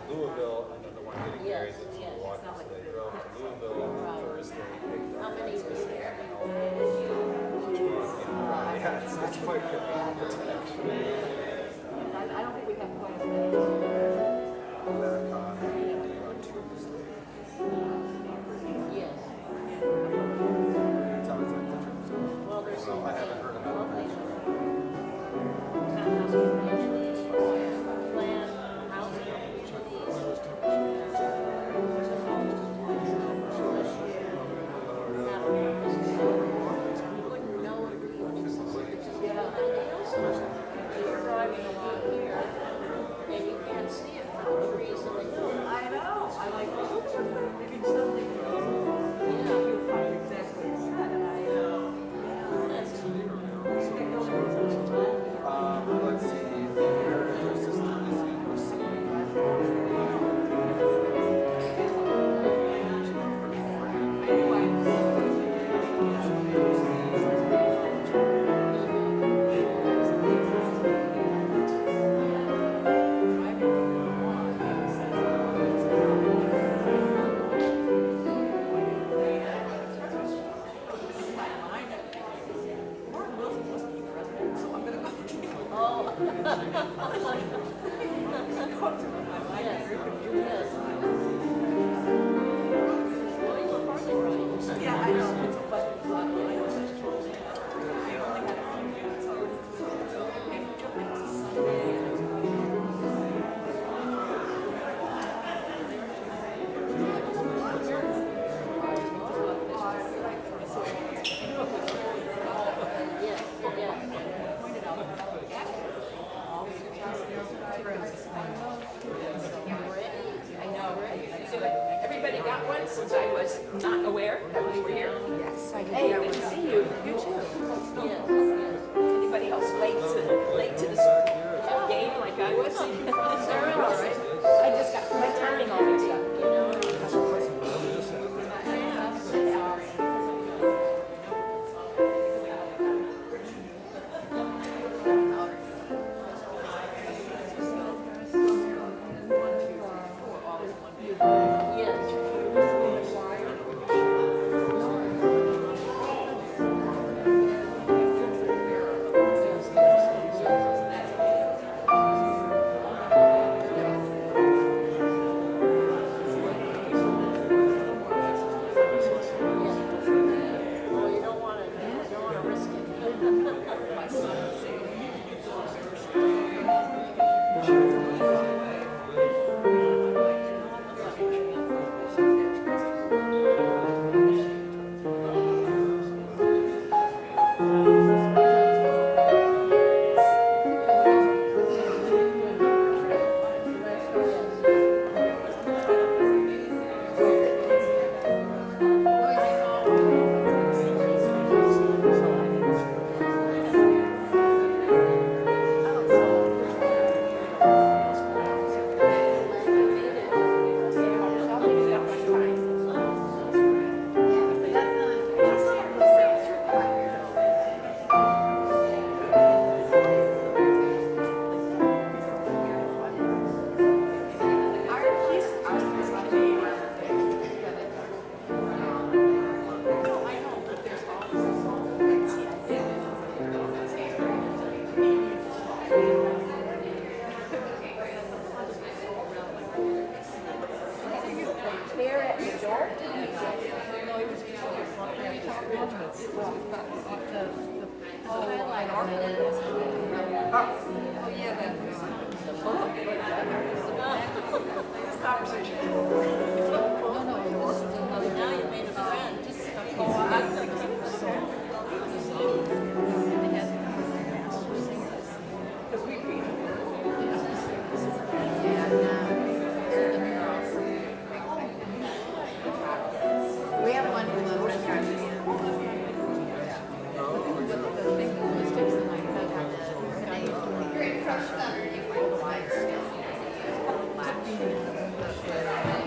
Louisville, and then the one getting married Yes, that's yes. in Milwaukee. So they drove to Louisville Right. Thursday, picked How up many Wednesday, were there? and all each one, yeah, it's quite convenient actually. I don't think we have quite as many. Americana on Tuesday. Yes. Tell us like the terms of. Well, there's some I haven't heard of lovely it. townhouse communities, plan housing communities. You wouldn't know it if you just looked at just get out of the house. You're driving along here and you can't see it for the reason that you. I know. I like maybe something. Yeah. You find exactly what you said, and I That's Let's see. The Meredith system is in receipt. Warren Wilson was the president, so I'm gonna go take a look. Oh. Go through my mind. Yes. Very confused. Yes. Well, you were hardly right. Yeah, I know. It's a budget. I know that's true. They only had a few minutes already. And jumping to Sunday. Yes, yes. Pointed out all I know. Everybody got one since I was not aware that we were here. Yes, I did. Hey, good to see you. You too. Yes, yes. Anybody else late to this game like I was? Sarah, all right. I just got my timing all mixed up. You know, yes. Well, you don't want to risk it. My son was saying, There at the door? oh yeah, that this conversation. Now you made a friend. Because we read. We have one who lives in Australia. The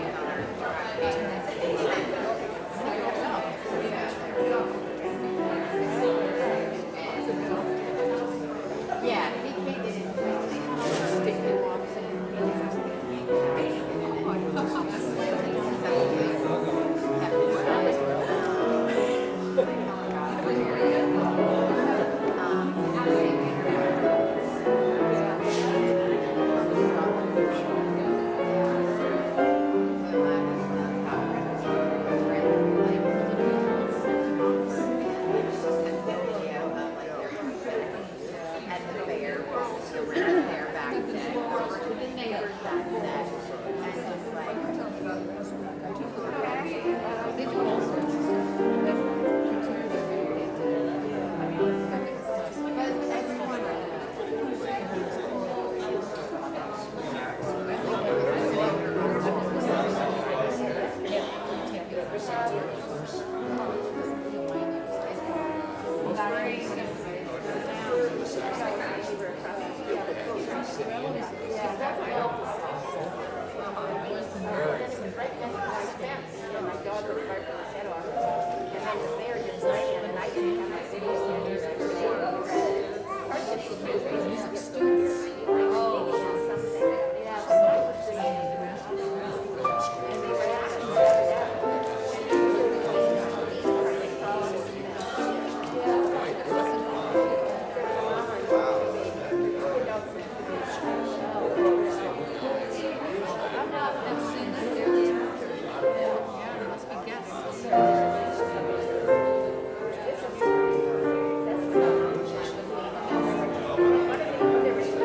took Barbara's head off. And then the mayor did sign and I didn't have my video standards. Music studio. Oh, something. Yeah, so I was creating the rest of the and they were asking about that. There was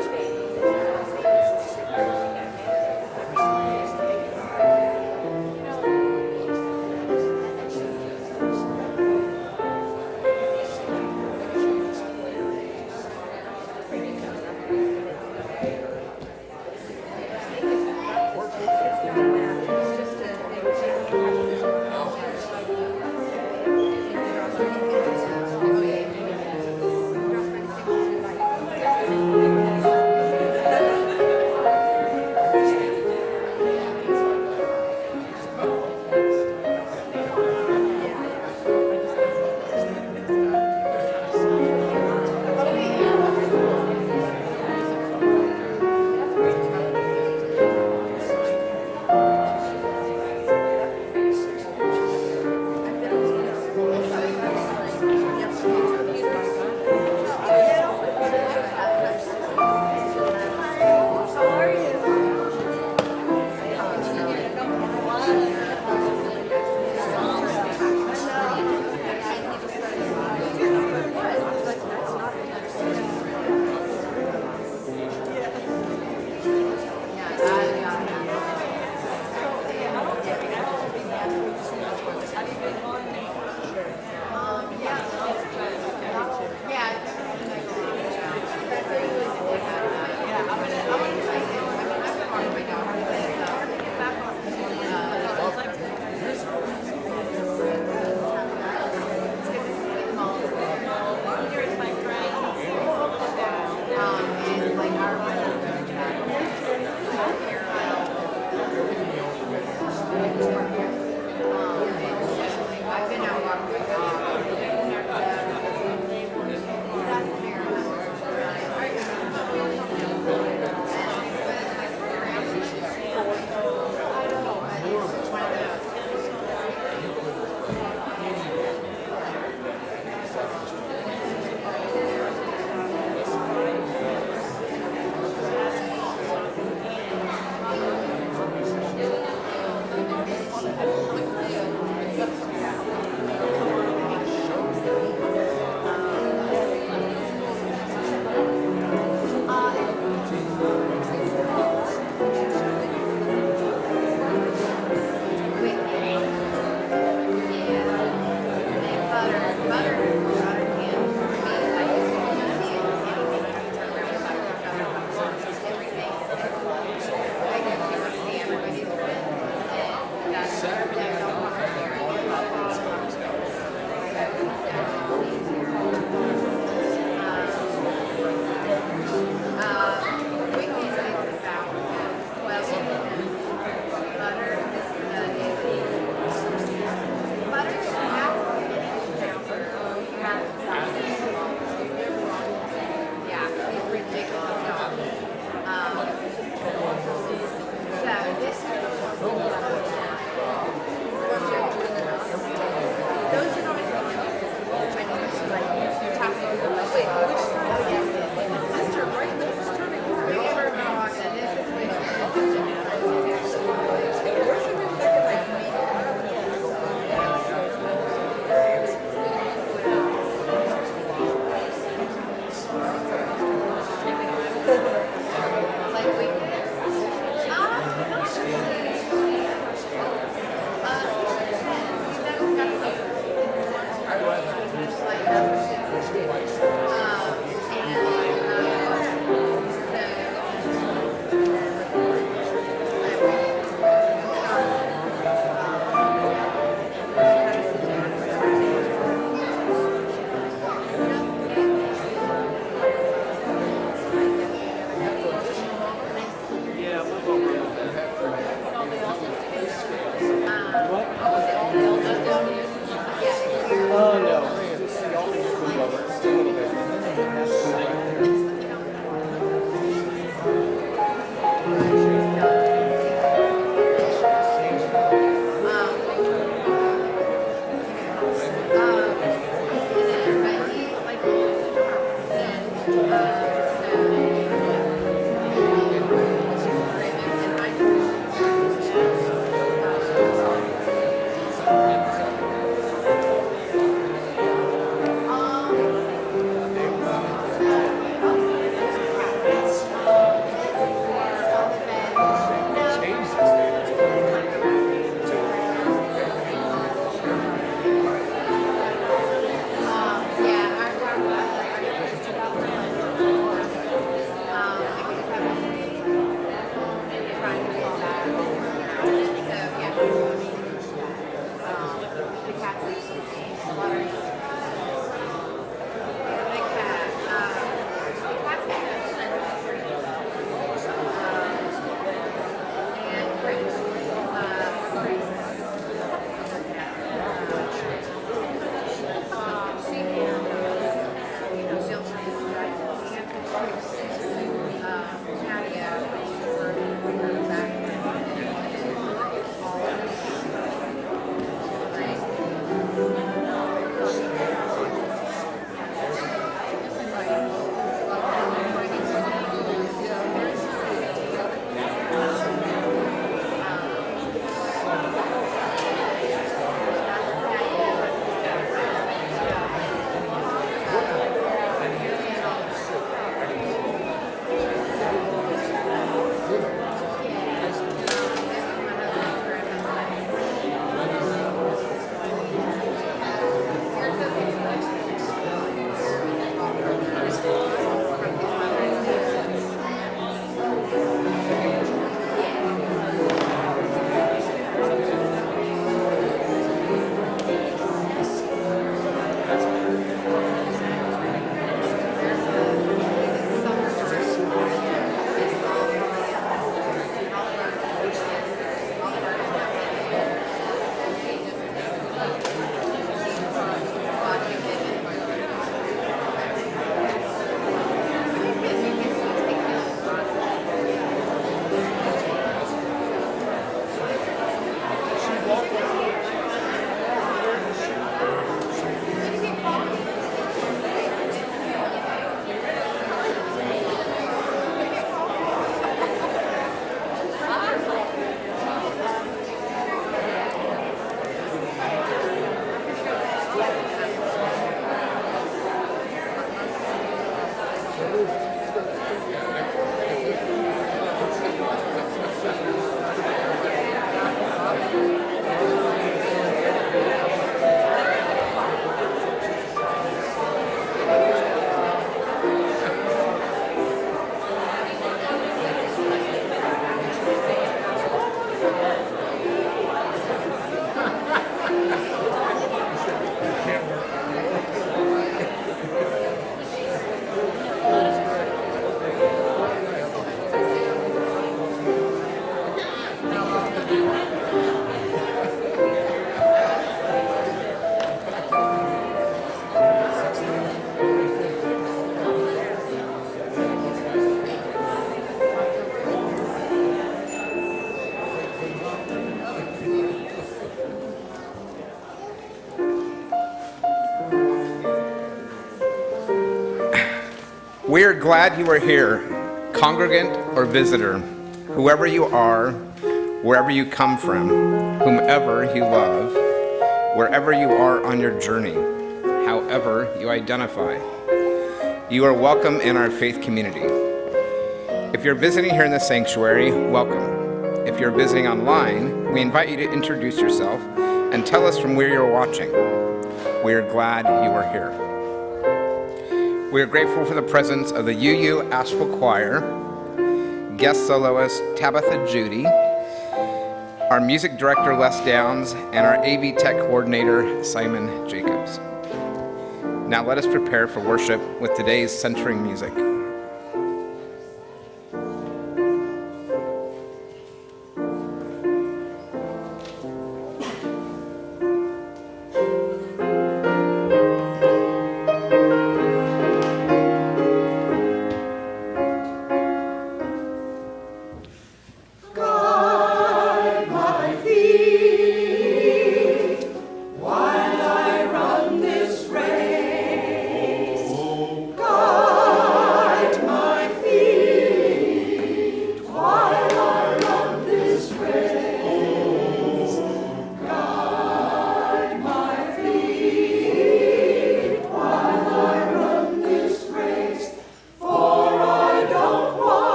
We are glad you are here, congregant or visitor, whoever you are, wherever you come from, whomever you love, wherever you are on your journey, however you identify. You are welcome in our faith community. If you're visiting here in the sanctuary, welcome. If you're visiting online, we invite you to introduce yourself and tell us from where you're watching. We are glad you are here. We are grateful for the presence of the UU Asheville Choir, guest soloist Tabitha Judy, our music director Les Downs, and our AV Tech coordinator Simon Jacobs. Now let us prepare for worship with today's centering music.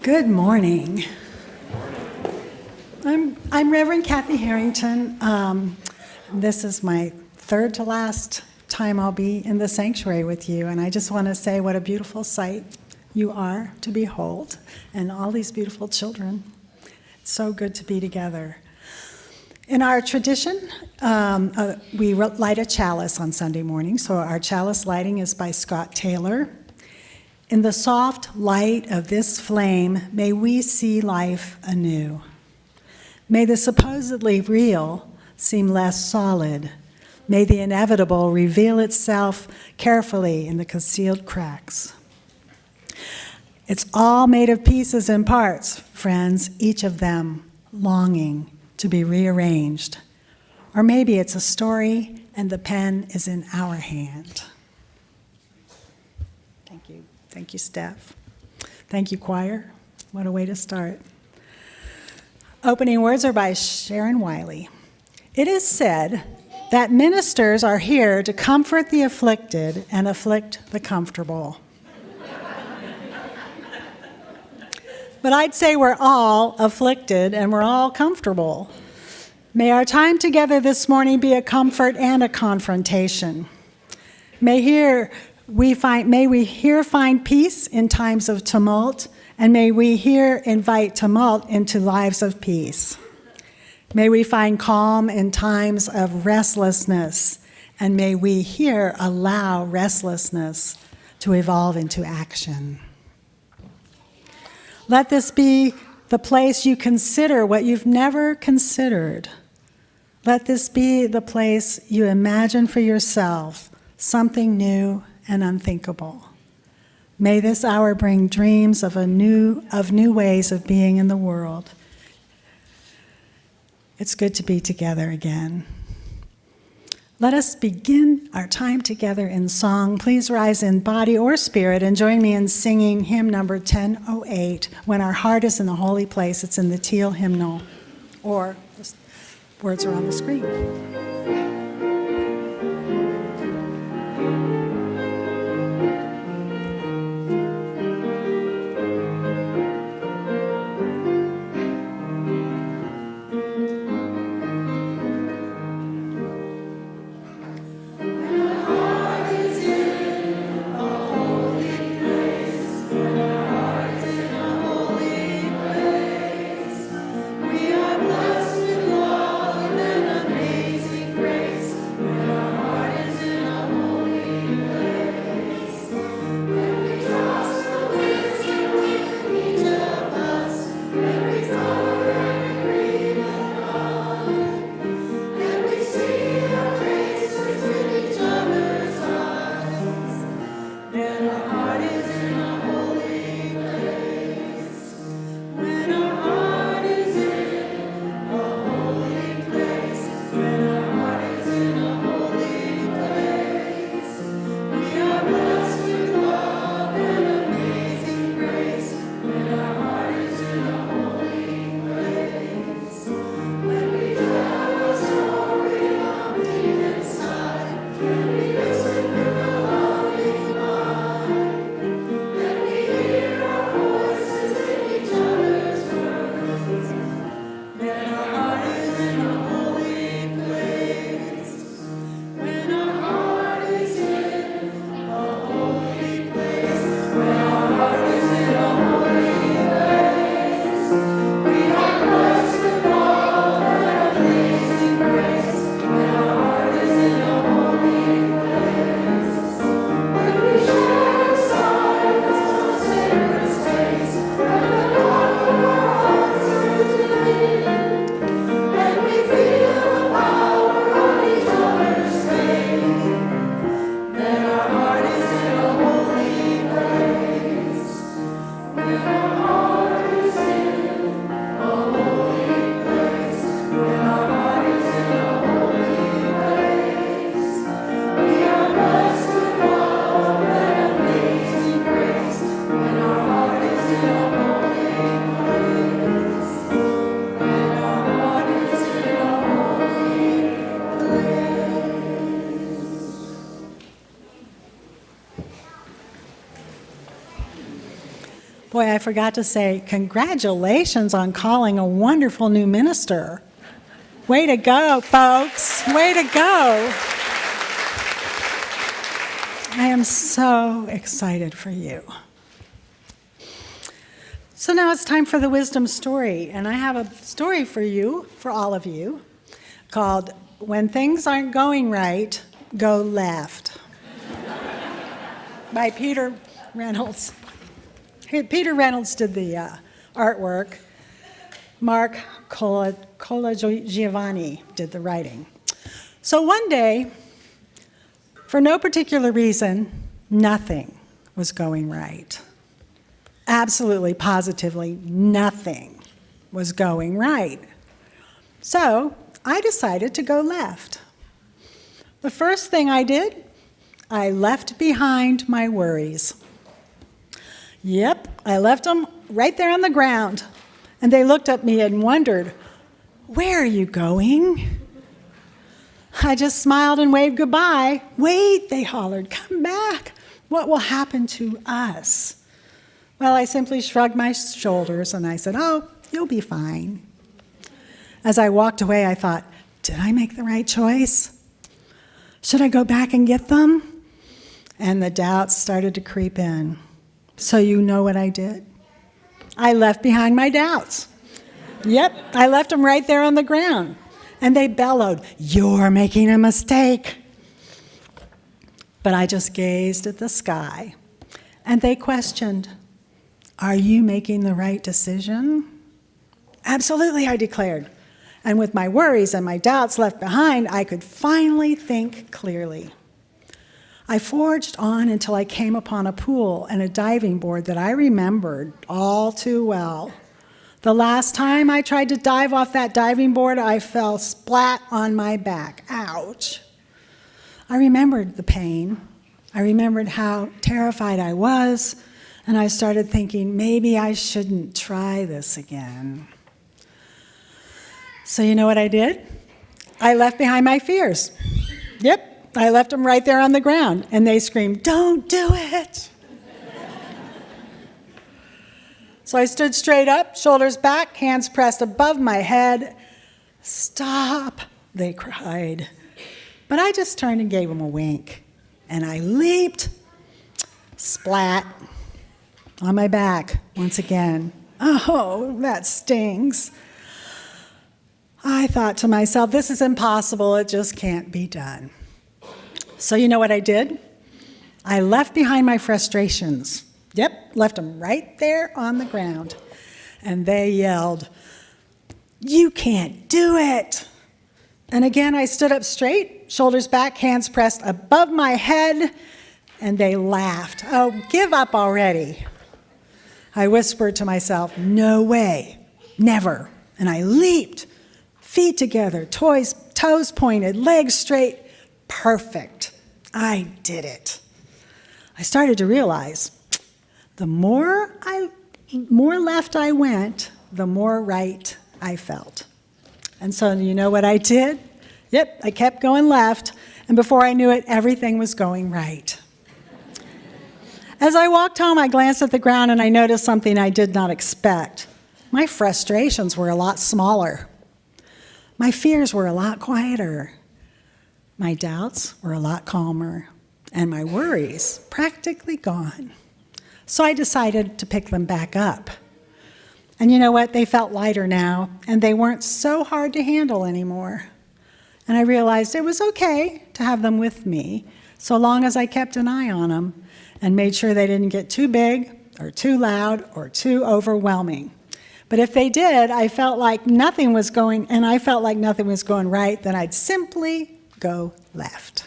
Good morning. I'm Reverend Kathy Harrington. This is my third to last time I'll be in the sanctuary with you, and I just want to say what a beautiful sight you are to behold, and all these beautiful children. It's so good to be together. In our tradition, we light a chalice on Sunday morning, so our chalice lighting is by Scott Taylor. In the soft light of this flame, may we see life anew. May the supposedly real seem less solid. May the inevitable reveal itself carefully in the concealed cracks. It's all made of pieces and parts, friends, each of them longing to be rearranged. Or maybe it's a story and the pen is in our hand. Thank you. Thank you, Steph. Thank you, choir. What a way to start. Opening words are by Sharon Wiley. It is said that ministers are here to comfort the afflicted and afflict the comfortable. But I'd say we're all afflicted and we're all comfortable. May our time together this morning be a comfort and a confrontation. May we find peace in times of tumult, and may we here invite tumult into lives of peace. May we find calm in times of restlessness, and may we here allow restlessness to evolve into action. Let this be the place you consider what you've never considered. Let this be the place you imagine for yourself, something new and unthinkable. May this hour bring dreams of new ways of being in the world. It's good to be together again. Let us begin our time together in song. Please rise in body or spirit and join me in singing hymn number 1008, When Our Heart is in the Holy Place. It's in the teal hymnal, or the words are on the screen. Boy, I forgot to say, congratulations on calling a wonderful new minister. Way to go, folks. Way to go. I am so excited for you. So now it's time for the wisdom story. And I have a story for you, for all of you, called When Things Aren't Going Right, Go Left, by Peter Reynolds. Peter Reynolds did the artwork. Mark Colagiovanni did the writing. So one day, for no particular reason, nothing was going right. Absolutely, positively, nothing was going right. So I decided to go left. The first thing I did, I left behind my worries. Yep, I left them right there on the ground. And they looked at me and wondered, "Where are you going?" I just smiled and waved goodbye. "Wait," they hollered, "come back. What will happen to us?" Well, I simply shrugged my shoulders and I said, "Oh, you'll be fine." As I walked away, I thought, did I make the right choice? Should I go back and get them? And the doubts started to creep in. So you know what I did? I left behind my doubts. Yep, I left them right there on the ground. And they bellowed, "You're making a mistake." But I just gazed at the sky. And they questioned, "Are you making the right decision?" "Absolutely," I declared. And with my worries and my doubts left behind, I could finally think clearly. I forged on until I came upon a pool and a diving board that I remembered all too well. The last time I tried to dive off that diving board, I fell splat on my back. Ouch. I remembered the pain. I remembered how terrified I was, and I started thinking, maybe I shouldn't try this again. So you know what I did? I left behind my fears. Yep, I left them right there on the ground, and they screamed, "Don't do it!" So I stood straight up, shoulders back, hands pressed above my head. "Stop," they cried. But I just turned and gave them a wink, and I leaped, splat, on my back once again. Oh, that stings. I thought to myself, this is impossible, it just can't be done. So you know what I did? I left behind my frustrations. Yep, left them right there on the ground. And they yelled, "You can't do it!" And again, I stood up straight, shoulders back, hands pressed above my head, and they laughed. "Oh, give up already." I whispered to myself, "No way, never." And I leaped, feet together, toes pointed, legs straight. Perfect. I did it. I started to realize the more left I went, the more right I felt. And so you know what I did? Yep, I kept going left, and before I knew it, everything was going right. As I walked home, I glanced at the ground and I noticed something I did not expect. My frustrations were a lot smaller. My fears were a lot quieter. My doubts were a lot calmer, and my worries practically gone. So I decided to pick them back up. And you know what? They felt lighter now, and they weren't so hard to handle anymore. And I realized it was okay to have them with me, so long as I kept an eye on them and made sure they didn't get too big or too loud or too overwhelming. But if they did, I felt like nothing was going right, then I'd simply go left.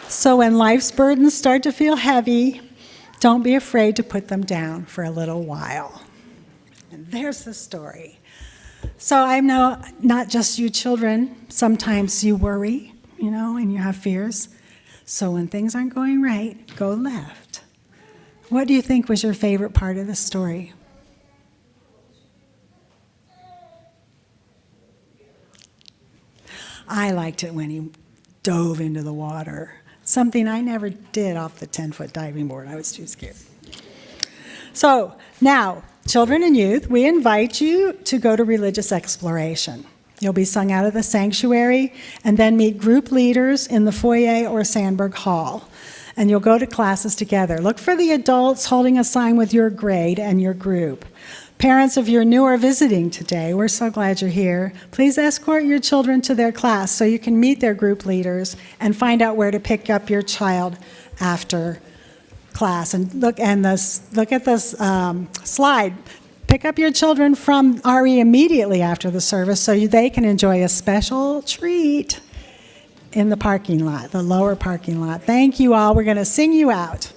So when life's burdens start to feel heavy, don't be afraid to put them down for a little while. And there's the story. So I know not just you children, sometimes you worry, and you have fears. So when things aren't going right, go left. What do you think was your favorite part of the story? I liked it when he dove into the water. Something I never did off the 10-foot diving board. I was too scared. So now, children and youth, we invite you to go to religious exploration. You'll be sung out of the sanctuary and then meet group leaders in the foyer or Sandberg Hall. And you'll go to classes together. Look for the adults holding a sign with your grade and your group. Parents, if you're new or visiting today, we're so glad you're here. Please escort your children to their class so you can meet their group leaders and find out where to pick up your child after class. And look at this slide. Pick up your children from RE immediately after the service so they can enjoy a special treat in the parking lot, the lower parking lot. Thank you all. We're going to sing you out.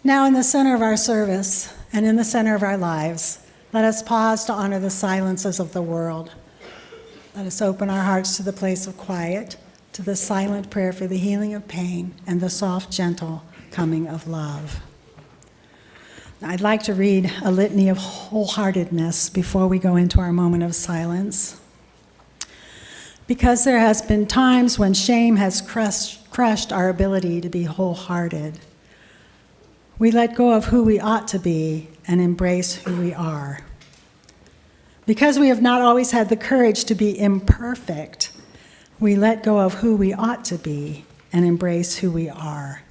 Now, in the center of our service and in the center of our lives, let us pause to honor the silences of the world. Let us open our hearts to the place of quiet, to the silent prayer for the healing of pain and the soft, gentle coming of love. I'd like to read a litany of wholeheartedness before we go into our moment of silence. Because there has been times when shame has crushed our ability to be wholehearted. We let go of who we ought to be and embrace who we are. Because we have not always had the courage to be imperfect, we let go of who we ought to be and embrace who we are.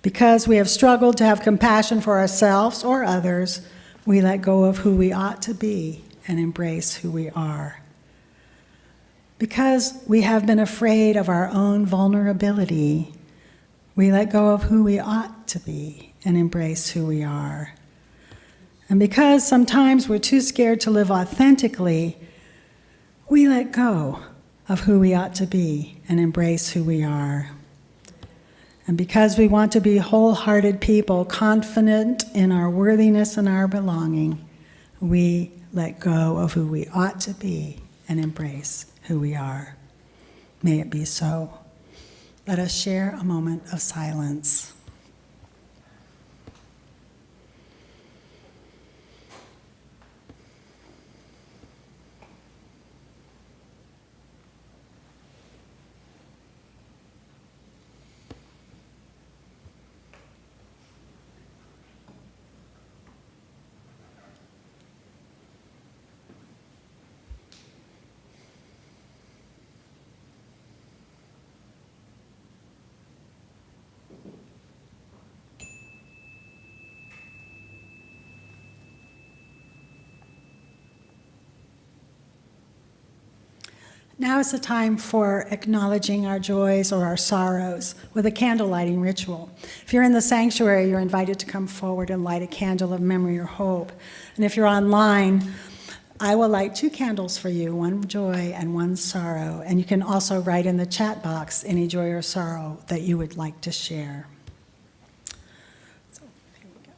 Because we have struggled to have compassion for ourselves or others, we let go of who we ought to be and embrace who we are. Because we have been afraid of our own vulnerability, we let go of who we ought to be and embrace who we are. And because sometimes we're too scared to live authentically, we let go of who we ought to be and embrace who we are. And because we want to be wholehearted people, confident in our worthiness and our belonging, we let go of who we ought to be and embrace who we are. May it be so. Let us share a moment of silence. Now is the time for acknowledging our joys or our sorrows with a candle lighting ritual. If you're in the sanctuary, you're invited to come forward and light a candle of memory or hope. And if you're online, I will light 2 candles for you, one joy and one sorrow. And you can also write in the chat box any joy or sorrow that you would like to share. So, here we go.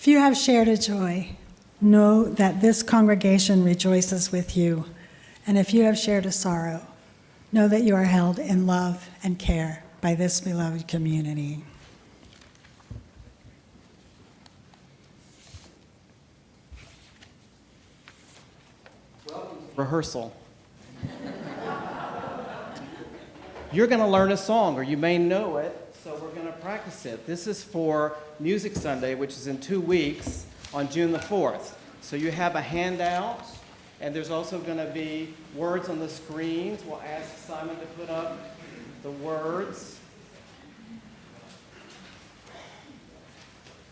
If you have shared a joy, know that this congregation rejoices with you. And if you have shared a sorrow, know that you are held in love and care by this beloved community. Rehearsal. You're going to learn a song, or you may know it, so we're going to practice it. This is for Music Sunday, which is in 2 weeks on June the 4th. So you have a handout, and there's also going to be words on the screens. We'll ask Simon to put up the words.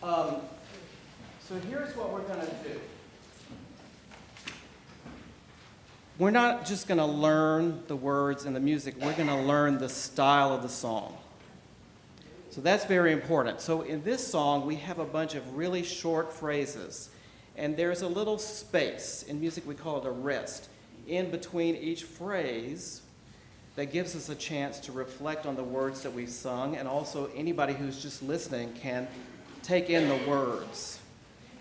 So here's what we're going to do. We're not just going to learn the words and the music, we're going to learn the style of the song. So that's very important. So in this song, we have a bunch of really short phrases, and there's a little space. In music, we call it a rest in between each phrase that gives us a chance to reflect on the words that we've sung, and also anybody who's just listening can take in the words.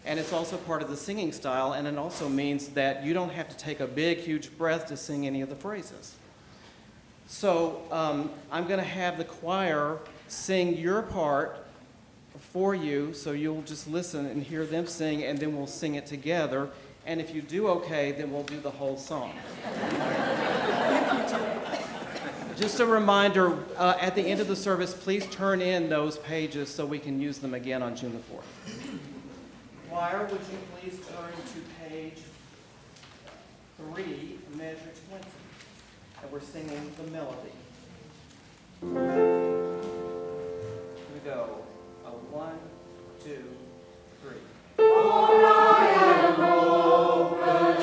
And it's also part of the singing style, and it also means that you don't have to take a big, huge breath to sing any of the phrases. So I'm going to have the choir sing your part for you, so you'll just listen and hear them sing, and then we'll sing it together. And if you do okay, then we'll do the whole song. Just a reminder, at the end of the service, please turn in those pages so we can use them again on June the 4th. Choir, would you please turn to page 3, measure 20, and we're singing the melody. Here we go. 1, 2, 3. For I am open,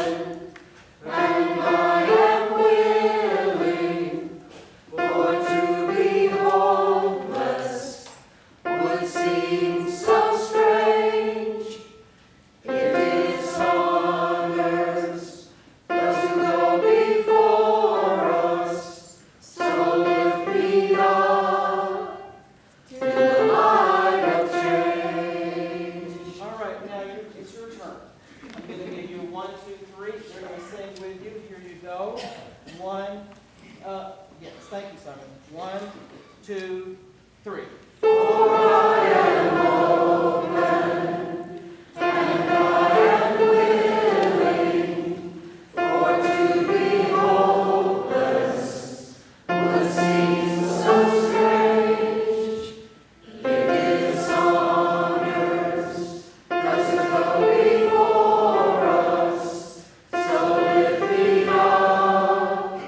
and I am willing, for to be hopeless would seem so strange. If dishonors doesn't go before us, so lift me up to the light of change. All right, now it's your turn. I'm going to give you 1, 2, 3. You're going to sing with you. Here you go. 1, yes, thank you, Simon. 1, 2, 3. For I am open, and I am willing, for to be hopeless would seem so strange. If dishonors doesn't go before us, so lift me up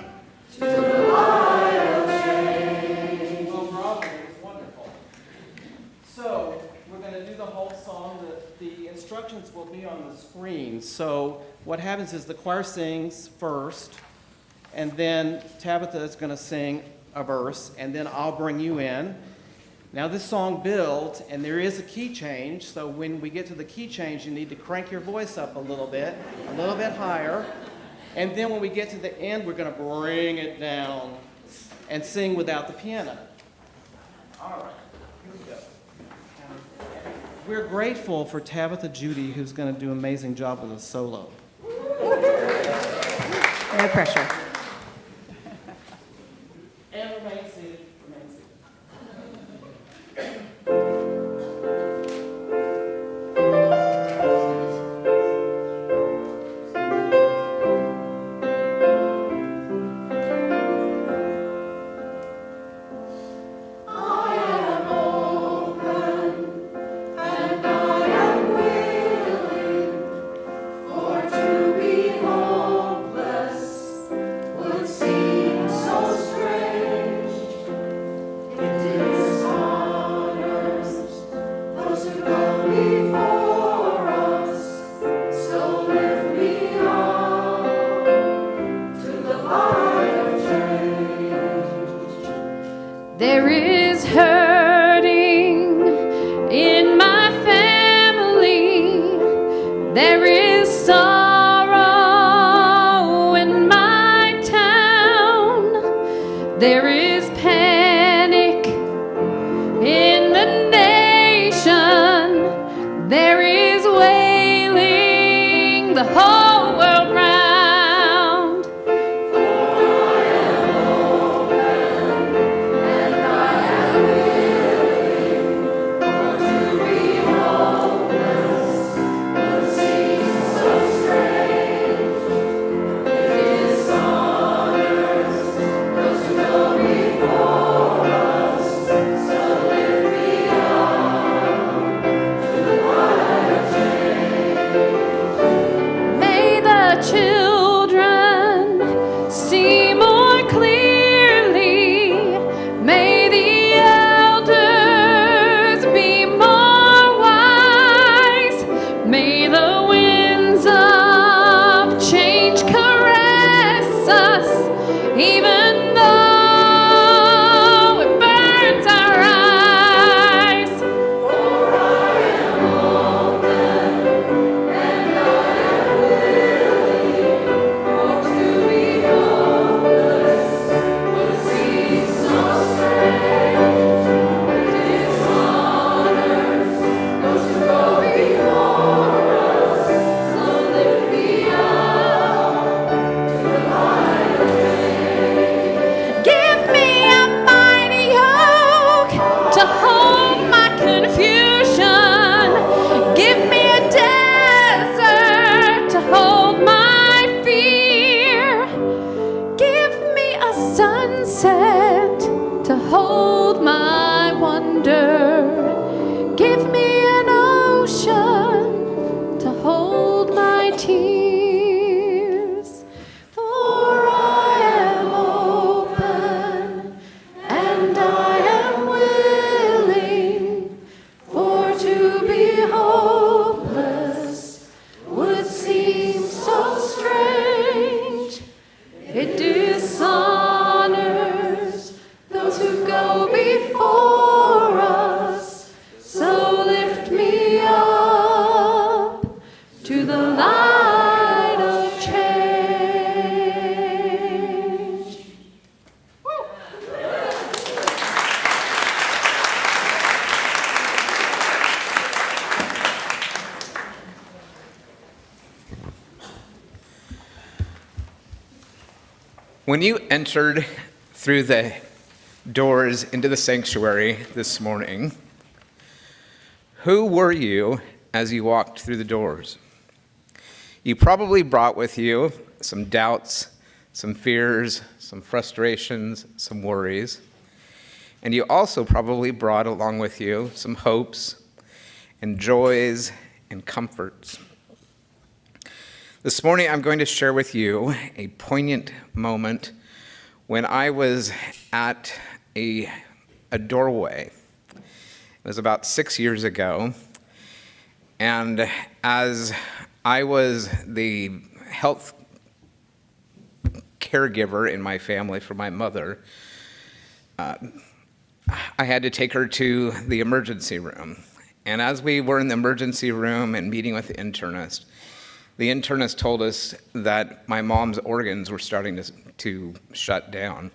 to the light of change. Well, bravo, it's wonderful. So, we're going to do the whole song. The instructions will be on the screen. So, what happens is the choir sings first, and then Tabitha is going to sing a verse, and then I'll bring you in. Now, this song builds, and there is a key change. So, when we get to the key change, you need to crank your voice up a little bit higher. And then when we get to the end, we're going to bring it down and sing without the piano. All right, here we go. We're grateful for Tabitha Judy, who's going to do an amazing job with a solo. No pressure. And remain seated, remain seated. For to be hopeless the whole world round. When you entered through the doors into the sanctuary this morning, who were you as you walked through the doors? You probably brought with you some doubts, some fears, some frustrations, some worries. And you also probably brought along with you some hopes and joys and comforts. This morning, I'm going to share with you a poignant moment when I was at a doorway. It was about 6 years ago, and as I was the health caregiver in my family for my mother, I had to take her to the emergency room. And as we were in the emergency room and meeting with the internist told us that my mom's organs were starting to shut down.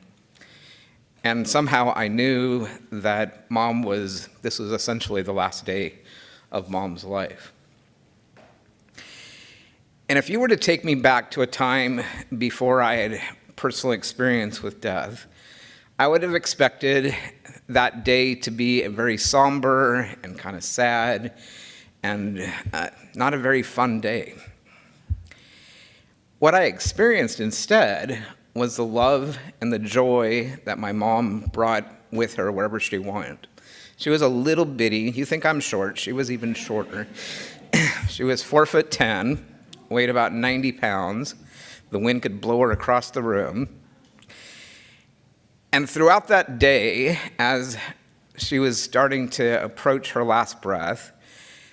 And somehow I knew that this was essentially the last day of Mom's life. And if you were to take me back to a time before I had personal experience with death, I would have expected that day to be a very somber and kind of sad and not a very fun day. What I experienced instead was the love and the joy that my mom brought with her wherever she went. She was a little bitty. You think I'm short. She was even shorter. She was 4'10", weighed about 90 pounds. The wind could blow her across the room. And throughout that day, as she was starting to approach her last breath,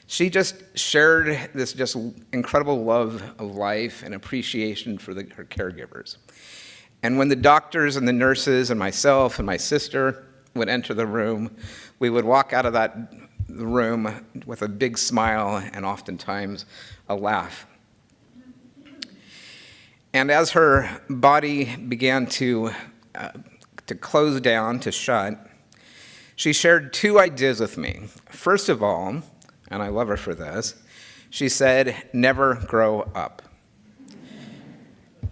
she just shared this just incredible love of life and appreciation for her caregivers. And when the doctors and the nurses and myself and my sister would enter the room, we would walk out of that room with a big smile and oftentimes a laugh. And as her body began to close down, to shut, she shared two ideas with me. First of all, and I love her for this, She said, never grow up.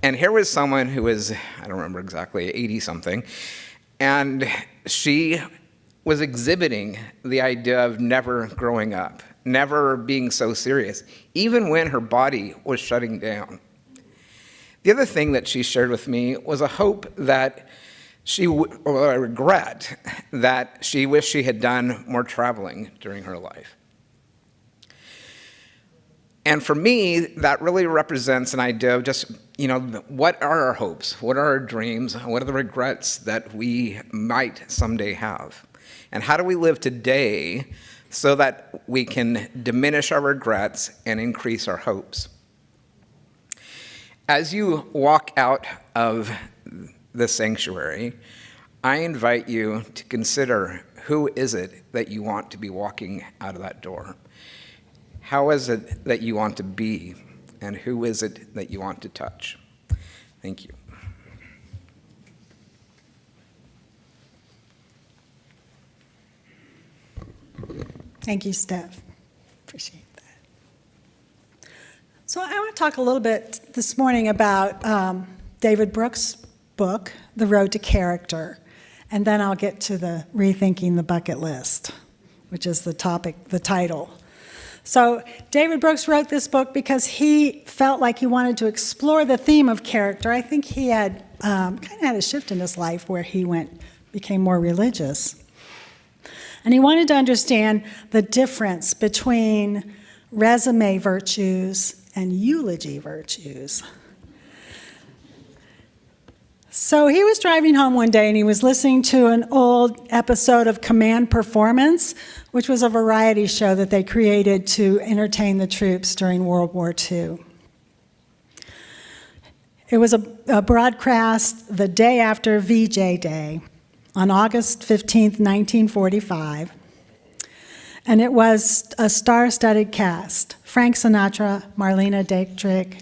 And here was someone who was, I don't remember exactly, 80-something, and she was exhibiting the idea of never growing up, never being so serious, even when her body was shutting down. The other thing that she shared with me was a hope that or a regret that she wished she had done more traveling during her life. And for me, that really represents an idea of just, what are our hopes? What are our dreams? What are the regrets that we might someday have? And how do we live today so that we can diminish our regrets and increase our hopes? As you walk out of the sanctuary, I invite you to consider, who is it that you want to be walking out of that door? How is it that you want to be? And who is it that you want to touch? Thank you. Thank you, Steph. Appreciate that. So I want to talk a little bit this morning about David Brooks' book, The Road to Character, and then I'll get to the Rethinking the Bucket List, which is the title. So David Brooks wrote this book because he felt like he wanted to explore the theme of character. I think he had kind of had a shift in his life where he became more religious. And he wanted to understand the difference between resume virtues and eulogy virtues. So he was driving home one day and he was listening to an old episode of Command Performance, which was a variety show that they created to entertain the troops during World War II. It was a broadcast the day after VJ Day on August 15th, 1945. And it was a star-studded cast: Frank Sinatra, Marlene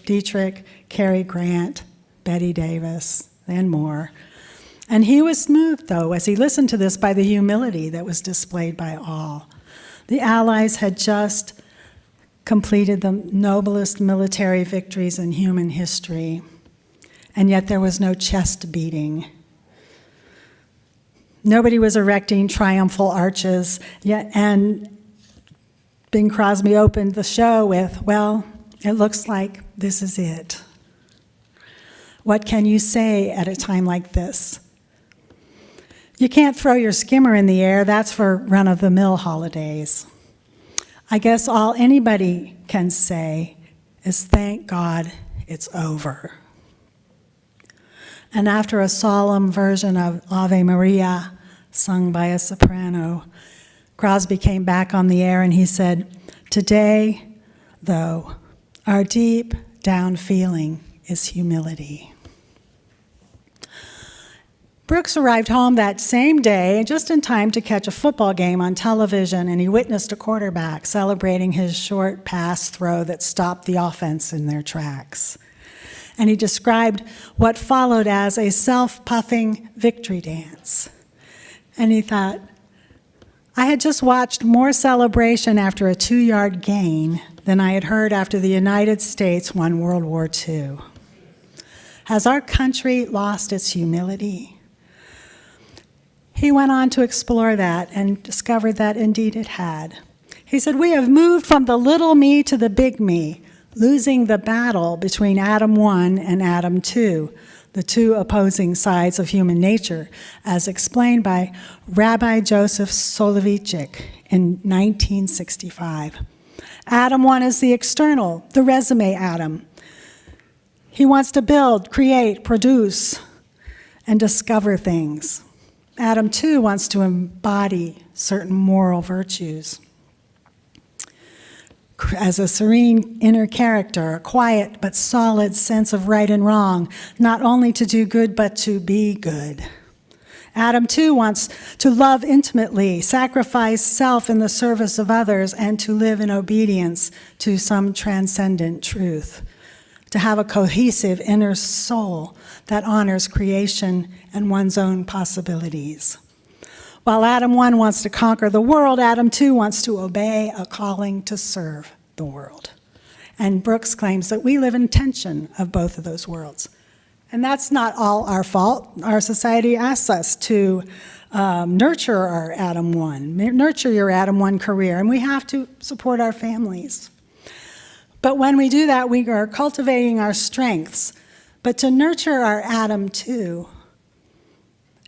Dietrich, Cary Grant, Betty Davis, and more. And he was moved, though, as he listened to this, by the humility that was displayed by all. The Allies had just completed the noblest military victories in human history, and yet there was no chest beating. Nobody was erecting triumphal arches, and Bing Crosby opened the show with, well, it looks like this is it. What can you say at a time like this? You can't throw your skimmer in the air. That's for run-of-the-mill holidays. I guess all anybody can say is, thank God it's over. And after a solemn version of Ave Maria, sung by a soprano, Crosby came back on the air and he said, today, though, our deep down feeling is humility. Brooks arrived home that same day, just in time to catch a football game on television, and he witnessed a quarterback celebrating his short pass throw that stopped the offense in their tracks. And he described what followed as a self-puffing victory dance. And he thought, I had just watched more celebration after a 2-yard gain than I had heard after the United States won World War II. Has our country lost its humility? He went on to explore that and discovered that indeed it had. He said, we have moved from the little me to the big me, losing the battle between Adam 1 and Adam 2, the two opposing sides of human nature, as explained by Rabbi Joseph Soloveitchik in 1965. Adam 1 is the external, the resume Adam. He wants to build, create, produce, and discover things. Adam 2 wants to embody certain moral virtues. As a serene inner character, a quiet but solid sense of right and wrong, not only to do good but to be good. Adam 2 wants to love intimately, sacrifice self in the service of others, and to live in obedience to some transcendent truth. To have a cohesive inner soul that honors creation and one's own possibilities. While Adam 1 wants to conquer the world, Adam 2 wants to obey a calling to serve the world. And Brooks claims that we live in tension of both of those worlds. And that's not all our fault. Our society asks us to nurture our Adam 1, nurture your Adam 1 career, and we have to support our families. But when we do that, we are cultivating our strengths. But to nurture our Adam 2,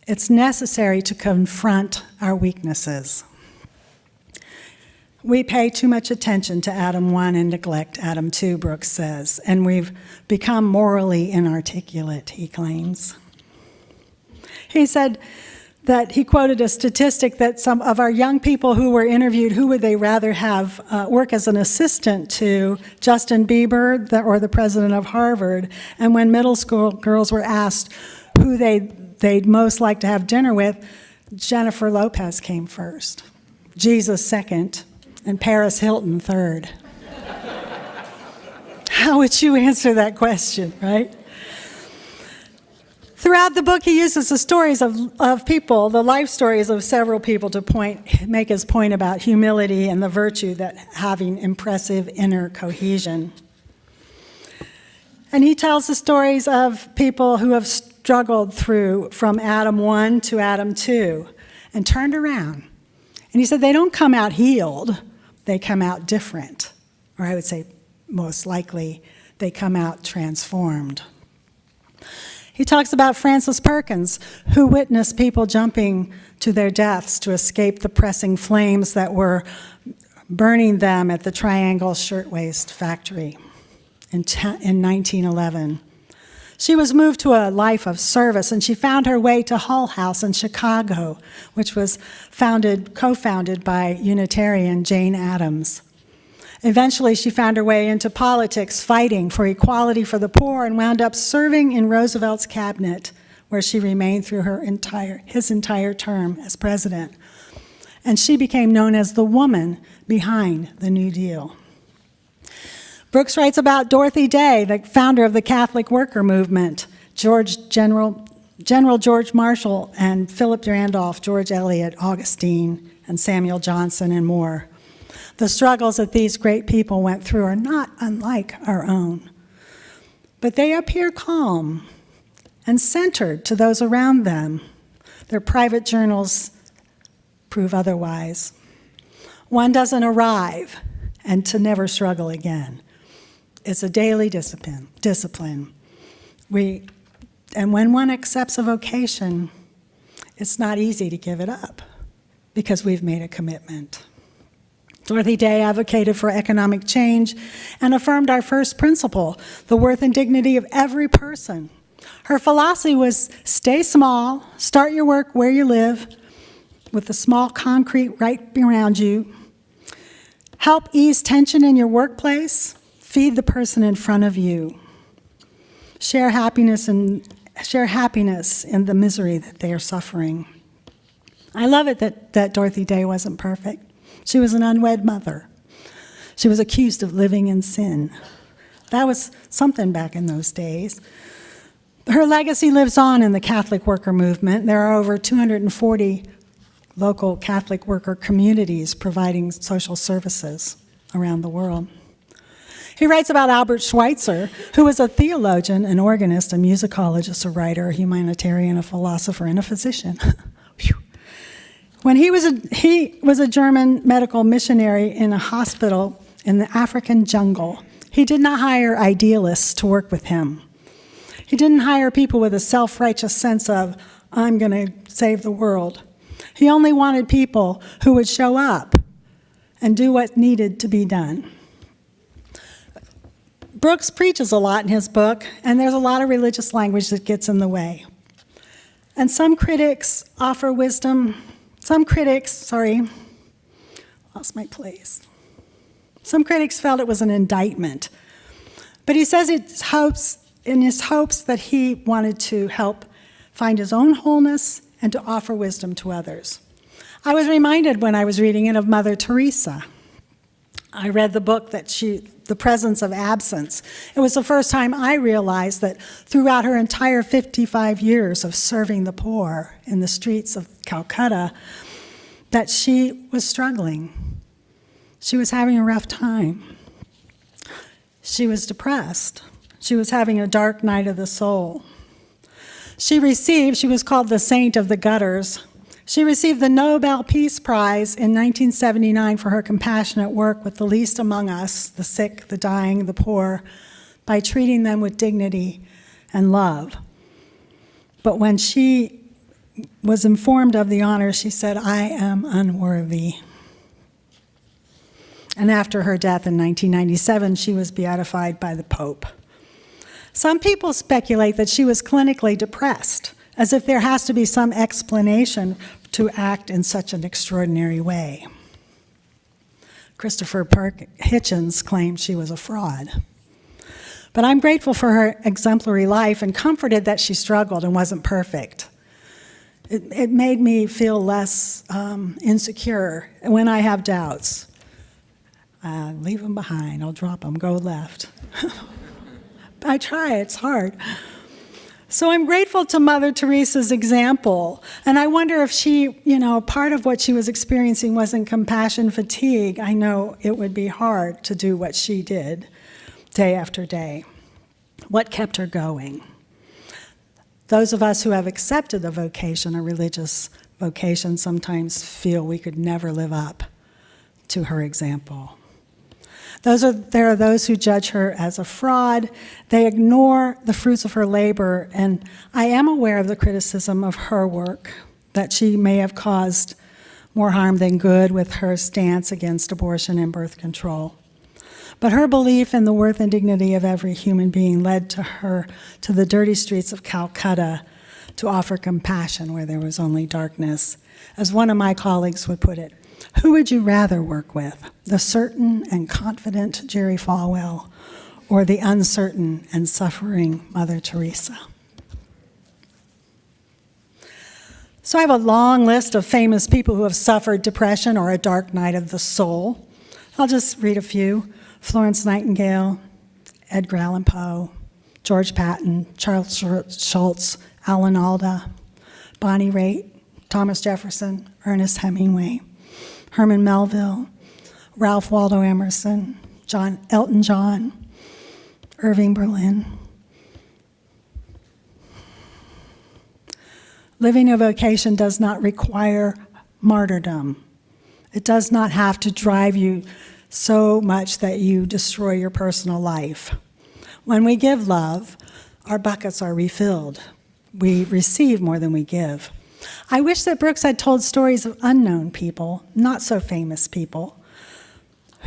it's necessary to confront our weaknesses. We pay too much attention to Adam 1 and neglect Adam 2, Brooks says, and we've become morally inarticulate, he claims. He said that he quoted a statistic that some of our young people who were interviewed, who would they rather have work as an assistant to, Justin Bieber or the president of Harvard? And when middle school girls were asked who they'd most like to have dinner with, Jennifer Lopez came first, Jesus second, and Paris Hilton third. How would you answer that question, right? Throughout the book, he uses the stories of people, the life stories of several people to make his point about humility and the virtue that having impressive inner cohesion. And he tells the stories of people who have struggled through from Adam 1 to Adam 2 and turned around. And he said they don't come out healed, they come out different. Or I would say most likely they come out transformed. He talks about Francis Perkins, who witnessed people jumping to their deaths to escape the pressing flames that were burning them at the Triangle Shirtwaist Factory in 1911. She was moved to a life of service, and she found her way to Hull House in Chicago, which was co-founded by Unitarian Jane Addams. Eventually, she found her way into politics, fighting for equality for the poor, and wound up serving in Roosevelt's cabinet, where she remained through his entire term as president. And she became known as the woman behind the New Deal. Brooks writes about Dorothy Day, the founder of the Catholic worker movement, General George Marshall, and Philip Randolph, George Eliot, Augustine, and Samuel Johnson, and more. The struggles that these great people went through are not unlike our own, but they appear calm and centered to those around them. Their private journals prove otherwise. One doesn't arrive and to never struggle again. It's a daily discipline. And when one accepts a vocation, it's not easy to give it up because we've made a commitment. Dorothy Day advocated for economic change and affirmed our first principle, the worth and dignity of every person. Her philosophy was stay small, start your work where you live, with the small concrete right around you. Help ease tension in your workplace, feed the person in front of you. Share happiness in the misery that they are suffering. I love it that Dorothy Day wasn't perfect. She was an unwed mother. She was accused of living in sin. That was something back in those days. Her legacy lives on in the Catholic worker movement. There are over 240 local Catholic worker communities providing social services around the world. He writes about Albert Schweitzer, who was a theologian, an organist, a musicologist, a writer, a humanitarian, a philosopher, and a physician. When he was a German medical missionary in a hospital in the African jungle, he did not hire idealists to work with him. He didn't hire people with a self-righteous sense of, I'm going to save the world. He only wanted people who would show up and do what needed to be done. Brooks preaches a lot in his book, and there's a lot of religious language that gets in the way. And some critics offer wisdom. Some critics felt it was an indictment. But he says in his hopes that he wanted to help find his own wholeness and to offer wisdom to others. I was reminded when I was reading it of Mother Teresa. I read the book The Presence of Absence. It was the first time I realized that throughout her entire 55 years of serving the poor in the streets of Calcutta, that she was struggling. She was having a rough time. She was depressed. She was having a dark night of the soul. She was called the Saint of the Gutters. She received the Nobel Peace Prize in 1979 for her compassionate work with the least among us, the sick, the dying, the poor, by treating them with dignity and love. But when she was informed of the honor, she said, "I am unworthy." And after her death in 1997, she was beatified by the Pope. Some people speculate that she was clinically depressed, as if there has to be some explanation to act in such an extraordinary way. Christopher Hitchens claimed she was a fraud. But I'm grateful for her exemplary life and comforted that she struggled and wasn't perfect. It made me feel less insecure when I have doubts. Leave them behind, I'll drop them, go left. I try, it's hard. So I'm grateful to Mother Teresa's example. And I wonder if she, part of what she was experiencing wasn't compassion fatigue. I know it would be hard to do what she did day after day. What kept her going? Those of us who have accepted a vocation, a religious vocation, sometimes feel we could never live up to her example. There are those who judge her as a fraud. They ignore the fruits of her labor, and I am aware of the criticism of her work, that she may have caused more harm than good with her stance against abortion and birth control. But her belief in the worth and dignity of every human being led to her to the dirty streets of Calcutta to offer compassion where there was only darkness. As one of my colleagues would put it, who would you rather work with, the certain and confident Jerry Falwell, or the uncertain and suffering Mother Teresa? So I have a long list of famous people who have suffered depression or a dark night of the soul. I'll just read a few. Florence Nightingale, Edgar Allan Poe, George Patton, Charles Schultz, Alan Alda, Bonnie Raitt, Thomas Jefferson, Ernest Hemingway, Herman Melville, Ralph Waldo Emerson, Elton John, Irving Berlin. Living a vocation does not require martyrdom. It does not have to drive you so much that you destroy your personal life. When we give love, our buckets are refilled. We receive more than we give. I wish that Brooks had told stories of unknown people, not so famous people,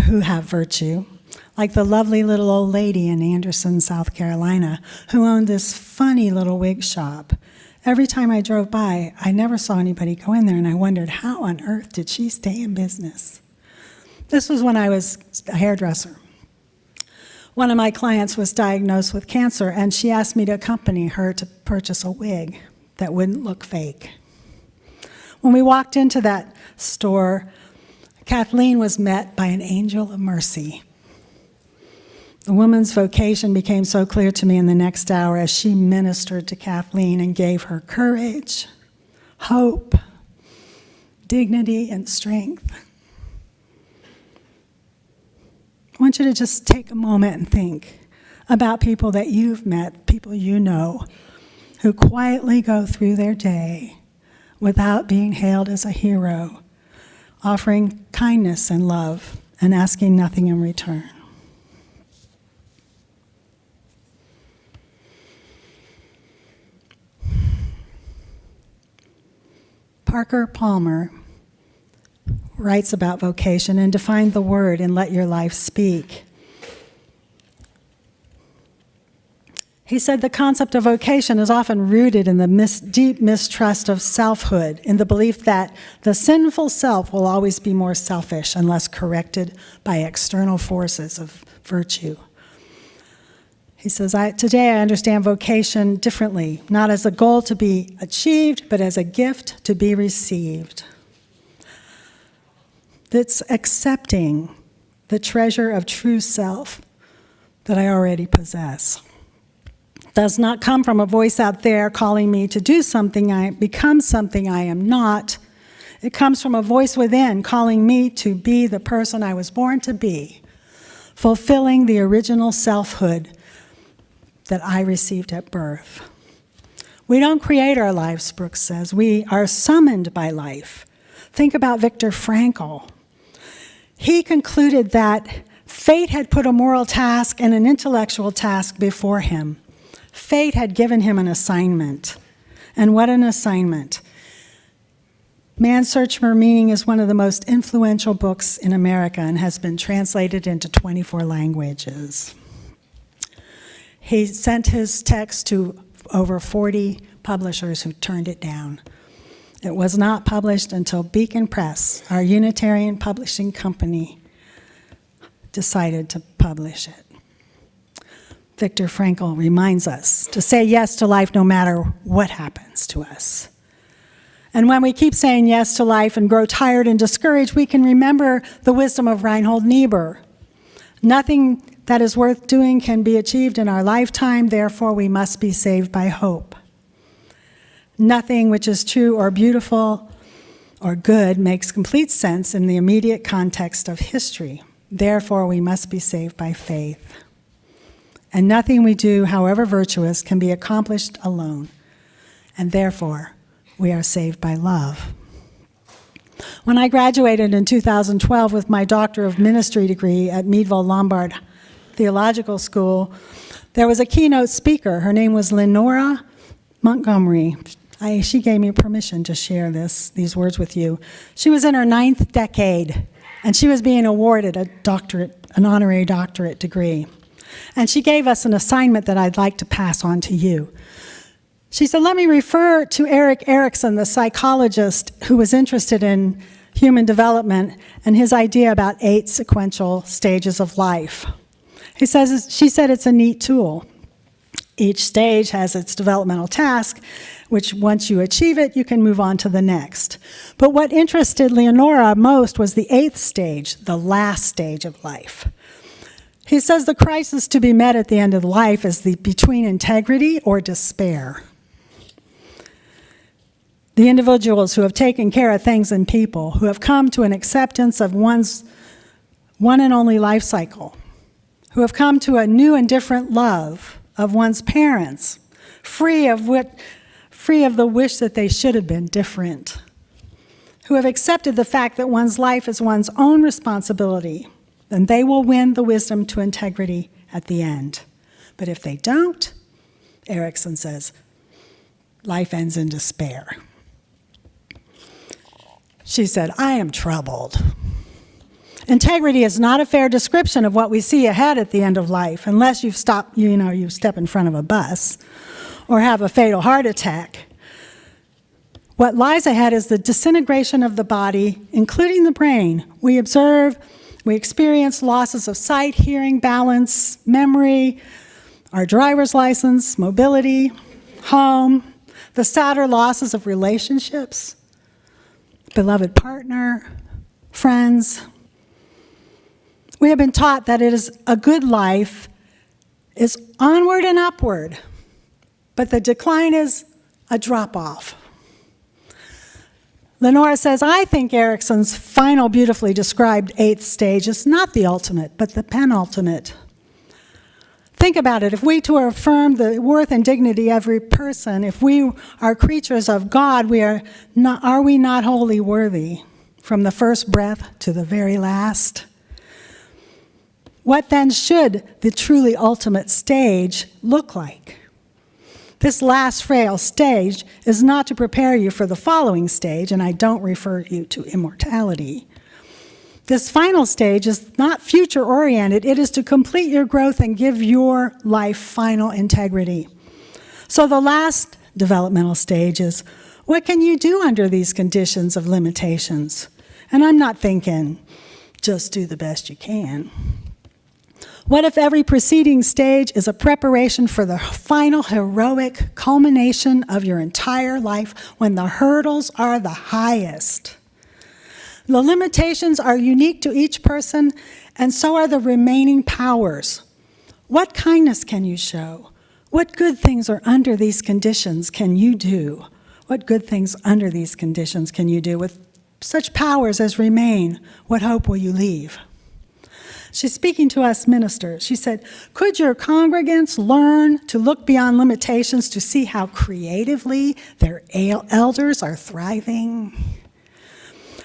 who have virtue, like the lovely little old lady in Anderson, South Carolina, who owned this funny little wig shop. Every time I drove by, I never saw anybody go in there, and I wondered, how on earth did she stay in business? This was when I was a hairdresser. One of my clients was diagnosed with cancer, and she asked me to accompany her to purchase a wig that wouldn't look fake. When we walked into that store, Kathleen was met by an angel of mercy. The woman's vocation became so clear to me in the next hour as she ministered to Kathleen and gave her courage, hope, dignity, and strength. I want you to just take a moment and think about people that you've met, people you know, who quietly go through their day without being hailed as a hero, offering kindness and love and asking nothing in return. Parker Palmer writes about vocation and defined the word in Let Your Life Speak. He said the concept of vocation is often rooted in the deep mistrust of selfhood, in the belief that the sinful self will always be more selfish unless corrected by external forces of virtue. He says, today I understand vocation differently, not as a goal to be achieved, but as a gift to be received. It's accepting the treasure of true self that I already possess. It does not come from a voice out there calling me to do something, become something I am not. It comes from a voice within calling me to be the person I was born to be, fulfilling the original selfhood that I received at birth. We don't create our lives, Brooks says. We are summoned by life. Think about Viktor Frankl. He concluded that fate had put a moral task and an intellectual task before him. Fate had given him an assignment. And what an assignment. Man's Search for Meaning is one of the most influential books in America and has been translated into 24 languages. He sent his text to over 40 publishers who turned it down. It was not published until Beacon Press, our Unitarian publishing company, decided to publish it. Viktor Frankl reminds us to say yes to life no matter what happens to us. And when we keep saying yes to life and grow tired and discouraged, we can remember the wisdom of Reinhold Niebuhr. Nothing that is worth doing can be achieved in our lifetime, therefore we must be saved by hope. Nothing which is true or beautiful or good makes complete sense in the immediate context of history. Therefore, we must be saved by faith. And nothing we do, however virtuous, can be accomplished alone. And therefore, we are saved by love. When I graduated in 2012 with my Doctor of Ministry degree at Meadville Lombard Theological School, there was a keynote speaker. Her name was Lenora Montgomery. She gave me permission to share these words with you. She was in her 9th decade, and she was being awarded an honorary doctorate degree. And she gave us an assignment that I'd like to pass on to you. She said, let me refer to Erik Erikson, the psychologist who was interested in human development and his idea about 8 sequential stages of life. She said it's a neat tool. Each stage has its developmental task, which once you achieve it, you can move on to the next. But what interested Leonora most was the 8th stage, the last stage of life. He says the crisis to be met at the end of life is between integrity or despair. The individuals who have taken care of things and people, who have come to an acceptance of one's one and only life cycle, who have come to a new and different love of one's parents, free of the wish that they should have been different, who have accepted the fact that one's life is one's own responsibility, then they will win the wisdom to integrity at the end. But if they don't, Erikson says, life ends in despair. She said, I am troubled. Integrity is not a fair description of what we see ahead at the end of life, unless you step in front of a bus or have a fatal heart attack. What lies ahead is the disintegration of the body, including the brain. We experience losses of sight, hearing, balance, memory, our driver's license, mobility, home, the sadder losses of relationships, beloved partner, friends. We have been taught that it is a good life is onward and upward, but the decline is a drop-off. Lenora says, I think Erikson's final beautifully described 8th stage is not the ultimate, but the penultimate. Think about it. If we to affirm the worth and dignity of every person, if we are creatures of God, are we not wholly worthy from the first breath to the very last? What then should the truly ultimate stage look like? This last frail stage is not to prepare you for the following stage, and I don't refer you to immortality. This final stage is not future-oriented. It is to complete your growth and give your life final integrity. So the last developmental stage is, what can you do under these conditions of limitations? And I'm not thinking, just do the best you can. What if every preceding stage is a preparation for the final heroic culmination of your entire life when the hurdles are the highest? The limitations are unique to each person, and so are the remaining powers. What kindness can you show? What good things are under these conditions can you do? What good things under these conditions can you do? With such powers as remain, what hope will you leave? She's speaking to us ministers. She said, could your congregants learn to look beyond limitations to see how creatively their elders are thriving?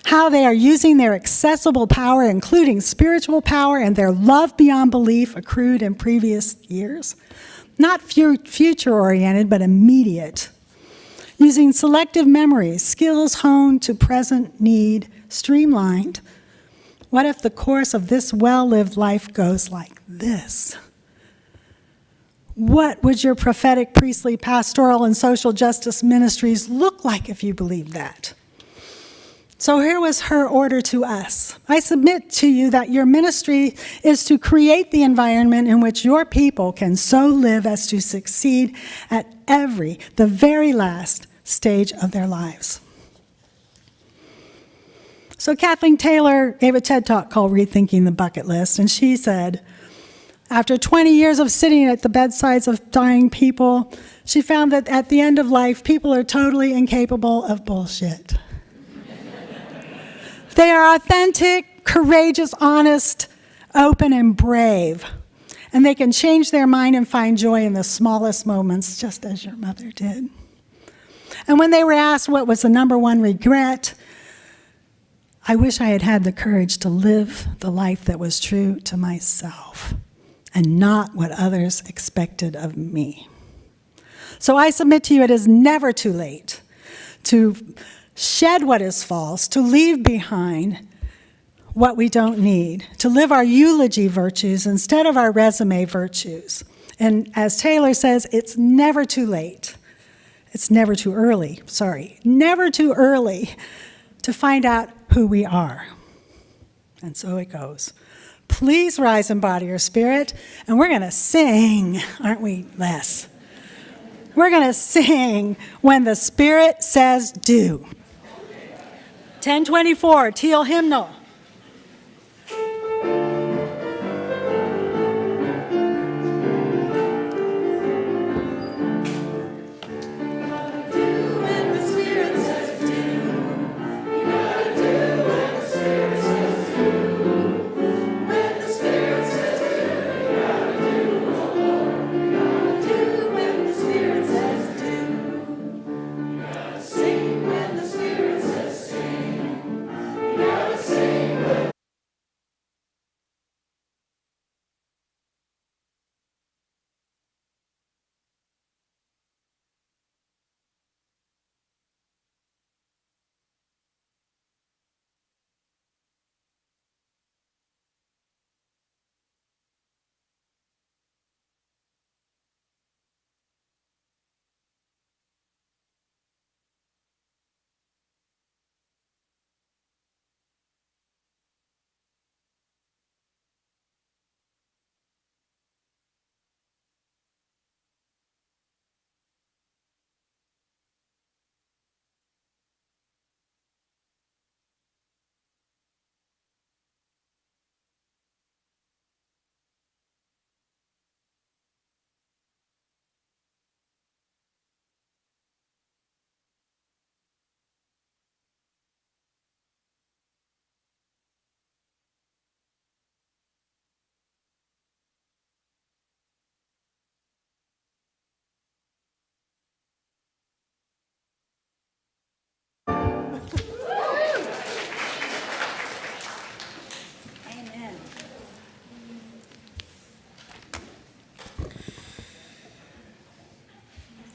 How they are using their accessible power, including spiritual power, and their love beyond belief accrued in previous years? Not future-oriented, but immediate. Using selective memories, skills honed to present need, streamlined. What if the course of this well-lived life goes like this? What would your prophetic, priestly, pastoral, and social justice ministries look like if you believed that? So here was her order to us. I submit to you that your ministry is to create the environment in which your people can so live as to succeed at the very last stage of their lives. So Kathleen Taylor gave a TED Talk called Rethinking the Bucket List, and she said, after 20 years of sitting at the bedsides of dying people, she found that at the end of life, people are totally incapable of bullshit. They are authentic, courageous, honest, open, and brave. And they can change their mind and find joy in the smallest moments, just as your mother did. And when they were asked what was the number one regret, I wish I had had the courage to live the life that was true to myself and not what others expected of me. So I submit to you, it is never too late to shed what is false, to leave behind what we don't need, to live our eulogy virtues instead of our resume virtues. And as Taylor says, it's never too late. It's never too early, never too early to find out who we are. And so it goes. Please rise in body or spirit, and we're going to sing, aren't we, Les? We're going to sing when the Spirit says do. 1024, Teal Hymnal.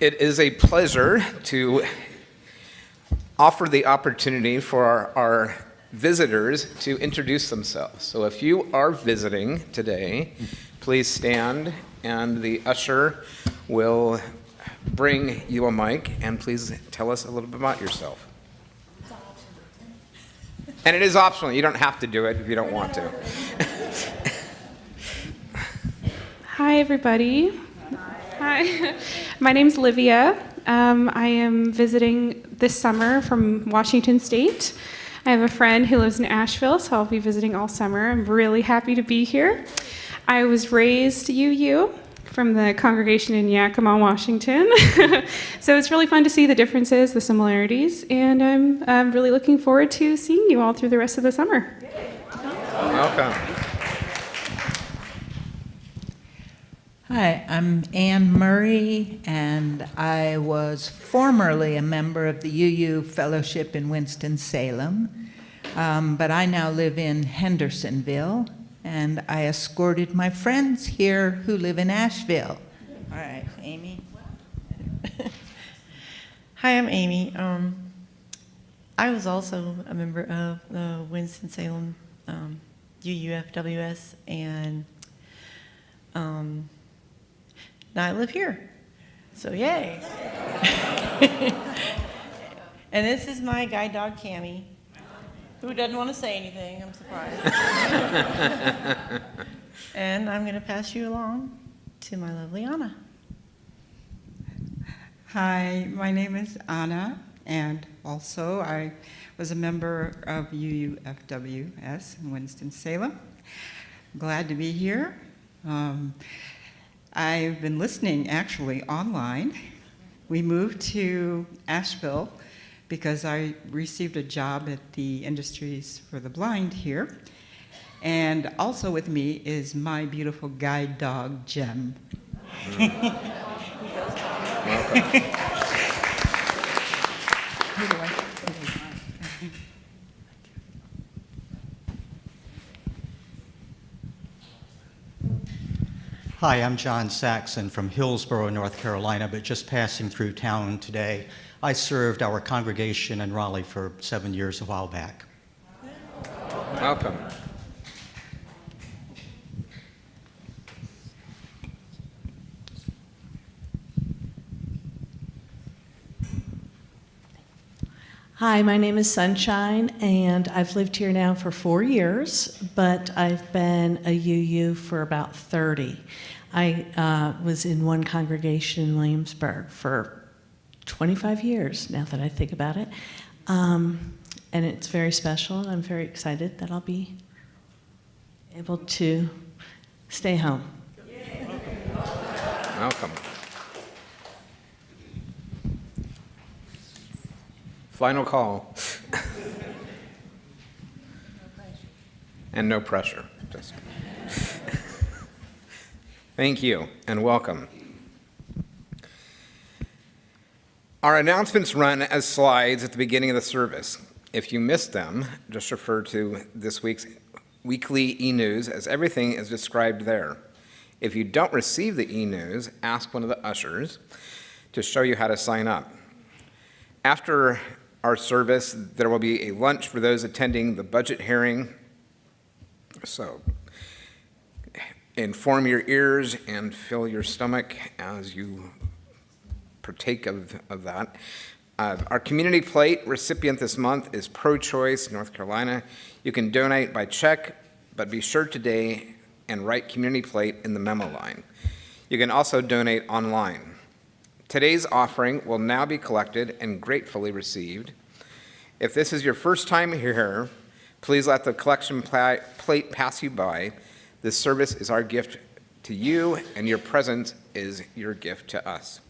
It is a pleasure to offer the opportunity for our visitors to introduce themselves. So if you are visiting today, please stand and the usher will bring you a mic, and please tell us a little bit about yourself. And it is optional. You don't have to do it if you don't want to. Hi, everybody. Hi. My name's Livia. I am visiting this summer from Washington State. I have a friend who lives in Asheville, so I'll be visiting all summer. I'm really happy to be here. I was raised UU from the congregation in Yakima, Washington. So it's really fun to see the differences, the similarities, and I'm really looking forward to seeing you all through the rest of the summer. Welcome. Hi, I'm Anne Murray, and I was formerly a member of the UU Fellowship in Winston-Salem, but I now live in Hendersonville, and I escorted my friends here who live in Asheville. All right, Amy. Hi, I'm Amy. I was also a member of the Winston-Salem UUFWS, and now I live here. So yay. And this is my guide dog, Cammie, who doesn't want to say anything. I'm surprised. And I'm going to pass you along to my lovely Anna. Hi, my name is Anna, and also I was a member of UUFWS in Winston-Salem. Glad to be here. I've been listening actually online. We moved to Asheville because I received a job at the Industries for the Blind here. And also with me is my beautiful guide dog, Jem. Hi, I'm John Saxon from Hillsborough, North Carolina, but just passing through town today. I served our congregation in Raleigh for 7 years a while back. Welcome. Hi, my name is Sunshine, and I've lived here now for 4 years, but I've been a UU for about 30. I was in one congregation in Williamsburg for 25 years, now that I think about it. And it's very special, and I'm very excited that I'll be able to stay home. Welcome. Final call. And no pressure. Just. Thank you and welcome. Our announcements run as slides at the beginning of the service. If you missed them, just refer to this week's weekly e-news, as everything is described there. If you don't receive the e-news, ask one of the ushers to show you how to sign up. After our service, there will be a lunch for those attending the budget hearing. So inform your ears and fill your stomach as you partake of that. Our community plate recipient this month is Pro-Choice North Carolina. You can donate by check, but be sure today and write community plate in the memo line. You can also donate online. Today's offering will now be collected and gratefully received. If this is your first time here, please let the collection plate pass you by. This service is our gift to you, and your presence is your gift to us.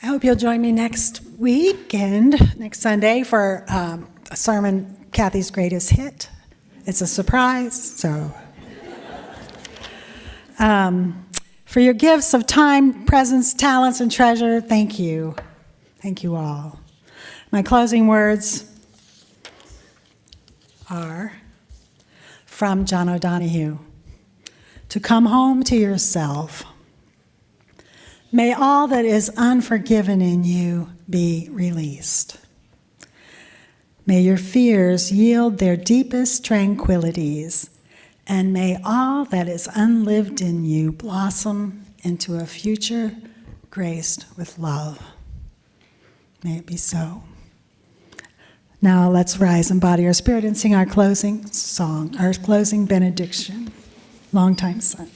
hope you'll join me next weekend, next Sunday, for a sermon, Kathy's Greatest Hit. It's a surprise, so. For your gifts of time, presence, talents, and treasure, thank you. Thank you all. My closing words are from John O'Donohue. To come home to yourself. May all that is unforgiven in you be released. May your fears yield their deepest tranquilities, and may all that is unlived in you blossom into a future graced with love. May it be so. Now let's rise in body or spirit and sing our closing song, our closing benediction. Longtime son.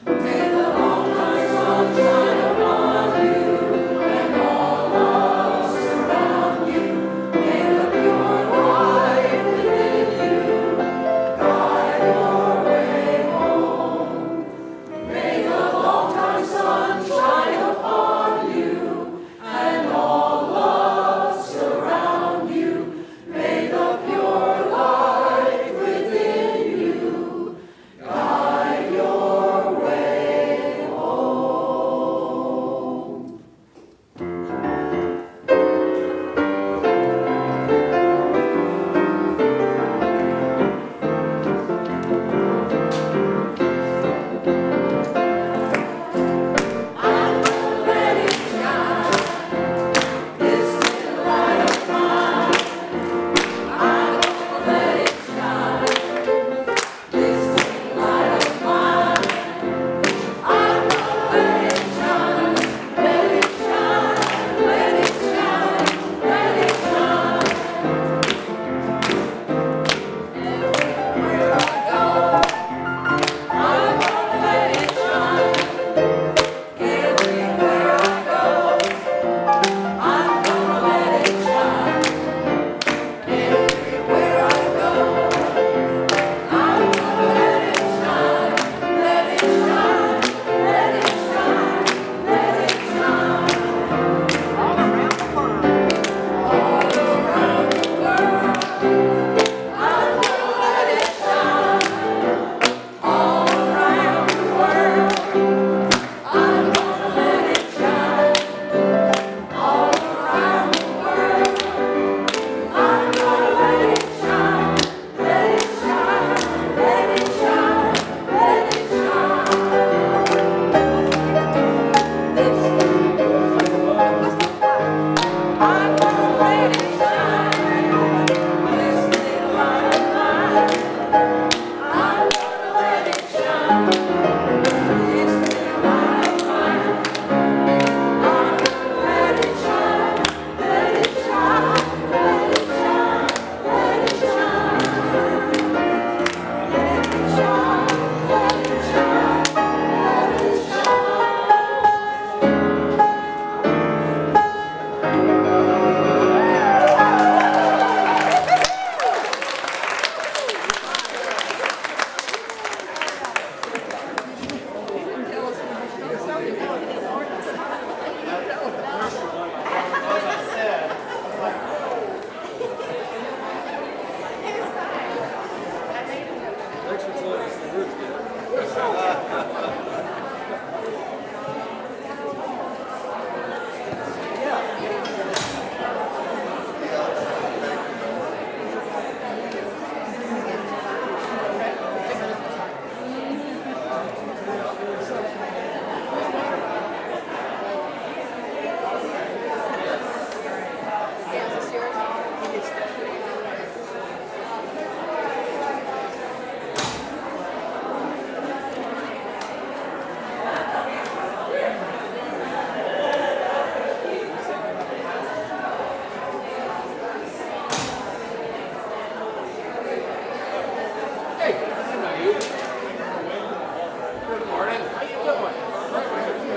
May the long time